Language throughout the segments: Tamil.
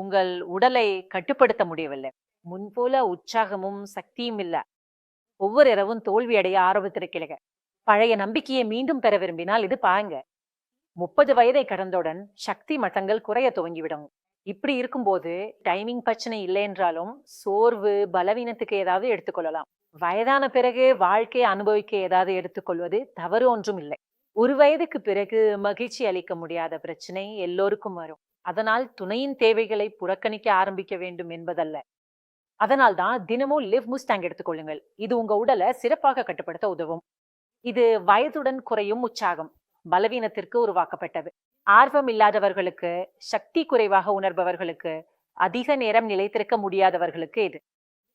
உங்கள் உடலை கட்டுப்படுத்த முடியவில்லை. முன்போல உற்சாகமும் சக்தியும் இல்ல. ஒவ்வொரு இரவும் தோல்வி அடைய ஆரம்பித்திருக்கிறீங்க. பழைய நம்பிக்கையை மீண்டும் பெற விரும்பினால் இது பாருங்க. 30 வயதை கடந்தவுடன் சக்தி மட்டங்கள் குறைய துவங்கிவிடும். இப்படி இருக்கும்போது டைமிங் பிரச்சனை இல்லை என்றாலும் சோர்வு, பலவீனத்துக்கு ஏதாவது எடுத்துக்கொள்ளலாம். வயதான பிறகு வாழ்க்கையை அனுபவிக்க ஏதாவது எடுத்துக்கொள்வது தவறு ஒன்றும் இல்லை. ஒரு வயதுக்கு பிறகு மகிழ்ச்சி அளிக்க முடியாத பிரச்சனை எல்லோருக்கும் வரும். அதனால் துணையின் தேவைகளை புறக்கணிக்க ஆரம்பிக்க வேண்டும் என்பதல்ல. அதனால் தான் தினமும் லிவ் முஸ்டாங் எடுத்துக்கொள்ளுங்கள். இது உங்க உடலை சிறப்பாக கட்டுப்படுத்த உதவும். இது வயதுடன் குறையும் உற்சாகம், பலவீனத்திற்கு உருவாக்கப்பட்டது. ஆர்வம் இல்லாதவர்களுக்கு, சக்தி குறைவாக உணர்பவர்களுக்கு, அதிக நேரம் நிலைத்திருக்க முடியாதவர்களுக்கு இது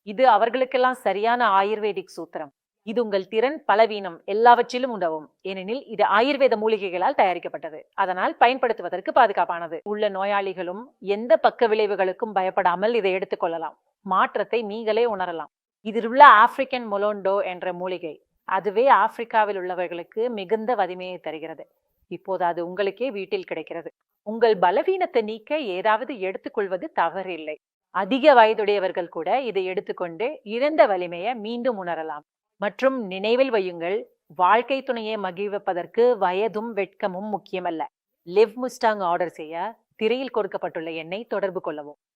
இது அவர்களுக்கெல்லாம் சரியான ஆயுர்வேதிக் சூத்திரம். இது உங்கள் திறன், பலவீனம் எல்லாவற்றிலும் உதவும். ஏனெனில் இது ஆயுர்வேத மூலிகைகளால் தயாரிக்கப்பட்டது. அதனால் பயன்படுத்துவதற்கு பாதுகாப்பானது. உள்ள நோயாளிகளும் எந்த பக்க விளைவுகளுக்கும் பயப்படாமல் இதை எடுத்துக்கொள்ளலாம். மாற்றத்தை நீங்களே உணரலாம். இதில் உள்ள ஆப்பிரிக்கன் மொலோண்டோ என்ற மூலிகை, அதுவே ஆப்பிரிக்காவில் உள்ளவர்களுக்கு மிகுந்த வலிமையை தருகிறது. இப்போது அது உங்களுக்கே வீட்டில் கிடைக்கிறது. உங்கள் பலவீனத்தை நீக்க ஏதாவது எடுத்துக்கொள்வது தவறில்லை. அதிக வயதுடையவர்கள் கூட இதை எடுத்துக்கொண்டு இழந்த வலிமையை மீண்டும் உணரலாம். மற்றும் நினைவில் வையுங்கள், வாழ்க்கை துணையை மகிழ்விப்பதற்கு வயதும் வெட்கமும் முக்கியமல்ல. லிவ் முஸ்டாங் ஆர்டர் செய்ய திரையில் கொடுக்கப்பட்டுள்ள எண்ணை தொடர்பு கொள்ளவும்.